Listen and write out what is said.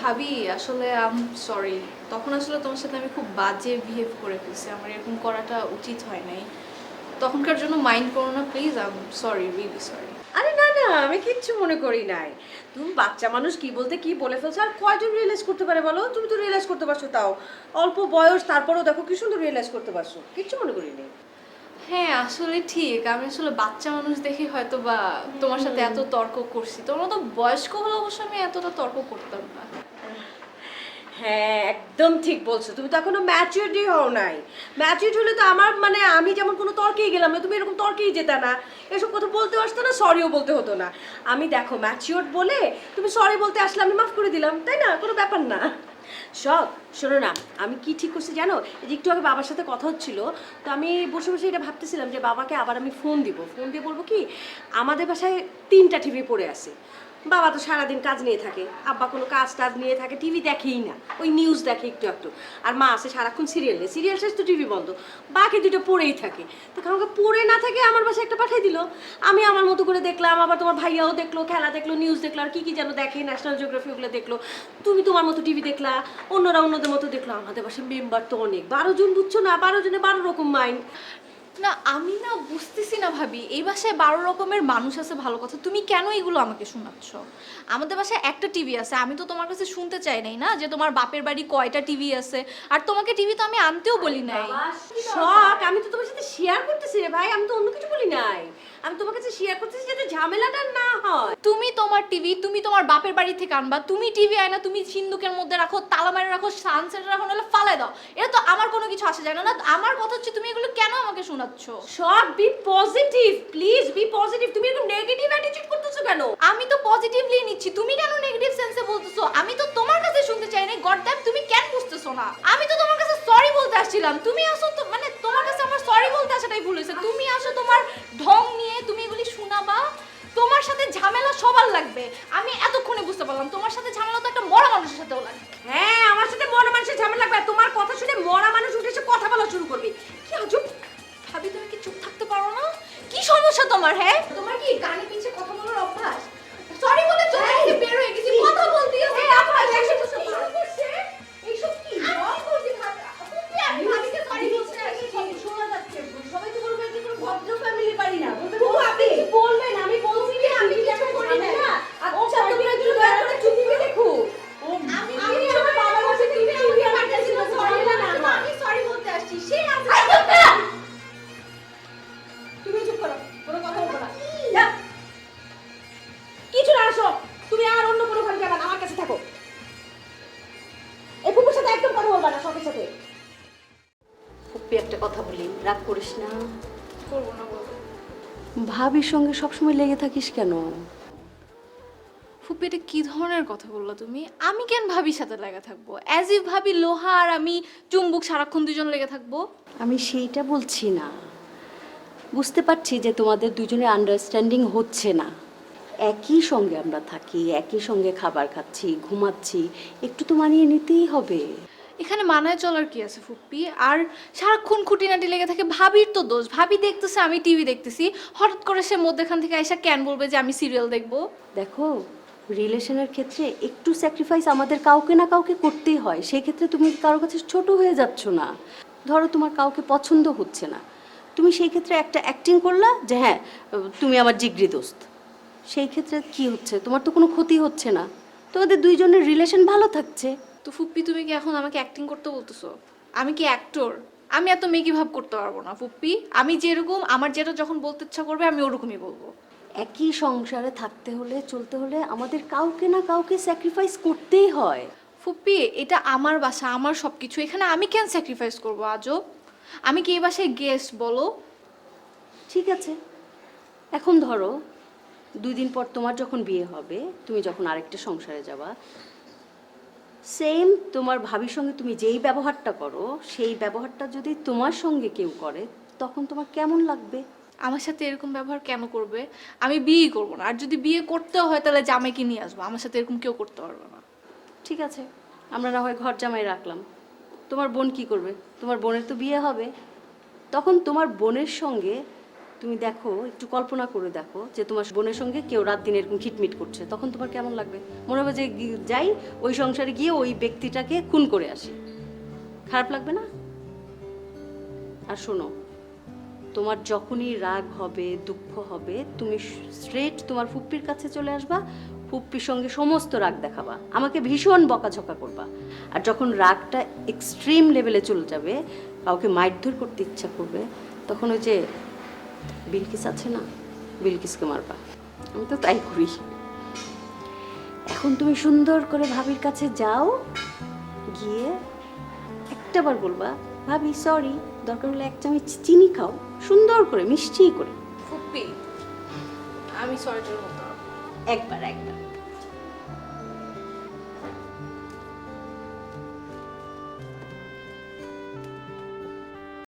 ভাবি আসলে আম সরি, তখন আসলে তোমার সাথে আমি খুব বাজে বিহেভ করে ফেলছি, আমার এরকম করাটা উচিত হয় নাই। তখনকার জন্য মাইন্ড করো না please, am sorry, really sorry. আরে না না, আমি কিচ্ছু মনে করি নাই। তুমি বাচ্চা মানুষ, কি বলতে কি বলে ফেলছো। আর কয়জন রিয়েলাইজ করতে পারে বলো? তুমি তো রিয়েলাইজ করতে পারছো, তাও অল্প বয়স, তারপরেও দেখো কি সুন্দর রিয়েলাইজ করতে পারছো। কিচ্ছু মনে করি নাই। হ্যাঁ আসলে ঠিক, আমি আসলে বাচ্চা মানুষ দেখে হয়তো বা তোমার সাথে এত তর্ক করছি, তোমরা তো বয়স্ক হলে অবশ্য আমি এতটা তর্ক করতাম না। হ্যাঁ একদম ঠিক বলছো, তুমি তো এখনো ম্যাচিউরডই হও নাই। ম্যাচিউরড হলে তো আমার মানে আমি যেমন কোনো তর্কেই গেলাম না, তুমি এরকম তর্কেই যেতে না, এসব কথা বলতে আসতো না, সরিও বলতে হতো না। আমি দেখো ম্যাচিউরড বলে তুমি সরি বলতে আসলে আমি মাফ করে দিলাম, তাই না? কোনো ব্যাপার না। সব শোনো না, আমি কি ঠিক করছি জানো? এই যে একটু আগে বাবার সাথে কথা হচ্ছিল, তো আমি বসে বসে এটা ভাবতেছিলাম যে বাবাকে আবার আমি ফোন দিব, ফোন দিয়ে বলবো কি, আমাদের বাসায় 3টা টিভি পড়ে আছে। বাবা তো সারাদিন কাজ নিয়ে থাকে, আব্বা কোনো কাজ টাজ নিয়ে থাকে, টিভি দেখেই না, ওই নিউজ দেখে একটু একটু। আর মা আছে সারাক্ষণ সিরিয়ালে, সিরিয়াল শেষ তো টিভি বন্ধ, বাকি দুটো পড়েই থাকে। তো আমাকে পড়ে না থাকে আমার বাসায় একটা পাঠিয়ে দিল, আমি আমার মতো করে দেখলাম, আবার তোমার ভাইয়াও দেখলো, খেলা দেখলো, নিউজ দেখলো, আর কি কি যেন দেখে, ন্যাশনাল জিওগ্রাফি ওগুলো দেখলো। তুমি তোমার মতো টিভি দেখলা, অন্যরা অন্যদের মতো দেখলো। আমাদের বাসায় মেম্বার তো অনেক, 12 জন, বুঝছো না? 12 জনে 12 রকম মাইন্ড। না আমি না বুঝতেছি না ভাবি, এই বাসায় 12 রকমের মানুষ আছে ভালো কথা, তুমি কেন এগুলো আমাকে শোনাচ্ছ? আমাদের বাসায় একটা টিভি আছে, আমি তো তোমার কাছে শুনতে চাই নাই না যে তোমার বাপের বাড়ি কয়টা টিভি আছে। আর তোমাকে টিভি তো আমি আনতেও বলি নাই। শখ, আমি তো তোমার সাথে শেয়ার করতেছি রে ভাই, আমি তো অন্য কিছু বলি নাই। আমি তোমার কাছে শেয়ার করতেছি যাতে ঝামেলাটা না হয়। তুমি তোমার টিভি তুমি তোমার বাপের বাড়ি থেকে আনবা, তুমি টিভি আয়না তুমি সিন্ধুকের মধ্যে রাখো, তালা মেরে রাখো, সানসেট রাখো, নাহলে ফালাই দাও, এটা তো আমার কোনো কিছু আসে যায় না। না আমার কথা হচ্ছে তুমি এগুলো কেন আমাকে শোনাচ্ছ? শখ, be positive, please be positive. তুমি এরকম নেগেটিভ অ্যাটিটিউড করতেছো কেন? আমি তো পজিটিভলি নিচ্ছি, তুমি কেন নেগেটিভ সেন্সে বলতেছো? আমি তো তোমার কাছে শুনতে চাই না, গড দ্যাম তুমি কেন বুঝতেছো না? আমি তো তোমার কাছে সরি বলতে আসছিলাম, তুমি আসো তো, মানে তোমার কাছে আমার সরি বলতে আসাটাই ভুল হয়েছে। তুমি আসো তোমার ঢং নিয়ে, তুমি এগুলি শোনাবা, তোমার সাথে ঝামেলা সবার লাগবে। আমি এতক্ষণে বুঝতে পারলাম তোমার সাথে ঝামেলা তো একটা মরা মানুষের সাথেও লাগবে। হ্যাঁ, আমার সাথে মরা মানুষের ঝামেলা লাগবে, আর তোমার কথা শুনে মরা মানুষ উঠে এসে কথা বলা শুরু করবে। কি আজব। ভাবি তুমি কি চুপ থাকতে পারো না? কি সমস্যা তোমার? হ্যাঁ তোমার কি কানে পিছে কথা বলার অভ্যাস? সরি বলে চলে গেছি, বের হয়ে গেছি, কথা বলতে গেছি, আপা দেখো তো সব করছে। এইসব কি আমি করছি? ভাবি আমি ভাবিকে সরি বলতে আসছি, শোনা যাচ্ছে, সবাই তো বলবে এটা কোনো ভদ্র ফ্যামিলি বাড়ি না, বলবে ও আপনি কি বলবেন, আমি বলছি যে আমি কিছু করি না। আচ্ছা তুমি একটু দয়া করে চুপ করে দেখো। ও আমি আমার বাবার কাছে টিভি আনতেছিল, সরি না না, আমি সরি বলতে আসছি, সে আছে। তুমি চুপ করো, কোনো কথা বলবো না। যা, কিছু না, আসো তুমি আর অন্য কোনো ঘরে যাবে না, আমার কাছে থাকো। এই ফুপুর সাথে একদম কথা বলবা না, সবার সাথে। ফুপি একটা কথা বলি, রাগ করিস না। করবো না, বলবো। ভাবির সঙ্গে সবসময় লেগে থাকিস কেন? ফুপি এটা কি ধরনের কথা বললা তুমি? আমি কেন ভাবির সাথে লেগে থাকবো? অ্যাজ ইফ ভাবি লোহা আর আমি চুম্বুক, সারাক্ষণ দুজন লেগে থাকবো। আমি সেইটা বলছি না, বুঝতে পারছি যে তোমাদের দুজনের আন্ডারস্ট্যান্ডিং হচ্ছে না। একই সঙ্গে আমরা থাকি, একই সঙ্গে খাবার খাচ্ছি, ঘুমাচ্ছি, একটু তো মানিয়ে নিতেই হবে। এখানে মানায় চলার কি আছে ফুপ্পি? আর সারাক্ষণ খুঁটিনাটি লেগে থাকে, ভাবির তো দোষ। ভাবি দেখতেছে আমি টিভি দেখতেছি, হঠাৎ করে সে মধ্যখান থেকে আইসা কেন বলবে যে আমি সিরিয়াল দেখবো? দেখো, রিলেশনের ক্ষেত্রে একটু স্যাক্রিফাইস আমাদের কাউকে না কাউকে করতেই হয়। সেই ক্ষেত্রে তুমি কারো কাছে ছোট হয়ে যাচ্ছ না। ধরো তোমার কাউকে পছন্দ হচ্ছে না, তুমি সেই ক্ষেত্রে একটা অ্যাক্টিং করলা যে হ্যাঁ তুমি আমার জিগরি দোস্ত। সেই ক্ষেত্রে কি হচ্ছে? তোমার তো কোনো ক্ষতি হচ্ছে না, তোমাদের দুইজনের রিলেশন ভালো থাকছে। তো ফুপ্পি তুমি কি এখন আমাকে অ্যাক্টিং করতে বলতেছো? আমি কি অ্যাক্টর? আমি এত মেকি ভাব করতে পারবো না ফুপ্পি। আমি যেরকম, আমার যেটা যখন বলতে ইচ্ছা করবে আমি ওরকমই বলবো। একই সংসারে থাকতে হলে, চলতে হলে আমাদের কাউকে না কাউকে স্যাক্রিফাইস করতেই হয়। ফুপ্পি এটা আমার বাসা, আমার সব কিছু, এখানে আমি কেন স্যাক্রিফাইস করবো আজব? আমি কি এই বাসায় গেস্ট বলো? ঠিক আছে, এখন ধরো 2 দিন পর তোমার যখন বিয়ে হবে, তুমি যখন আরেকটা সংসারে যাবা, সেম তোমার ভাবির সঙ্গে তুমি যেই ব্যবহারটা করো, সেই ব্যবহারটা যদি তোমার সঙ্গে কেউ করে, তখন তোমার কেমন লাগবে? আমার সাথে এরকম ব্যবহার কেন করবে? আমি বিয়েই করবো না, আর যদি বিয়ে করতেও হয় তাহলে জামাইকে নিয়ে আসবো, আমার সাথে এরকম কেউ করতে পারবে না। ঠিক আছে, আমরা না হয় ঘর জামাই রাখলাম, তোমার বোন কি করবে? তোমার বোনের তো বিয়ে হবে, তখন তোমার বোনের সঙ্গে তুমি দেখো, একটু কল্পনা করে দেখো যে তোমার বোনের সঙ্গে কেউ রাত দিন এরকম খিটমিট করছে, তখন তোমার কেমন লাগবে? মনে হবে যে যাই ওই সংসারে গিয়ে ওই ব্যক্তিটাকে খুন করে আসি। খারাপ লাগবে না? আর শোনো, তোমার যখনই রাগ হবে, দুঃখ হবে, তুমি স্ট্রেট তোমার ফুপ্পির কাছে চলে আসবা, ফুপ্পির সঙ্গে সমস্ত রাগ দেখাবা, আমাকে ভীষণ বকাঝকা করবা। আর যখন রাগটা এক্সট্রিম লেভেলে চলে যাবে, কাউকে মারধর করতে ইচ্ছা করবে, তখন ওই যে বিলকিস আছে না, বিলকিসকে মারবা। আমি তো তাই করি। এখন তুমি সুন্দর করে ভাবির কাছে যাও, গিয়ে একটাবার বলবা, ভাবি সরি, দরকার হলে 1 চামচ চিনি খাও, সুন্দর করে মিষ্টি করে। ফুপ্পি, আমি সরি বলতে একবার একবার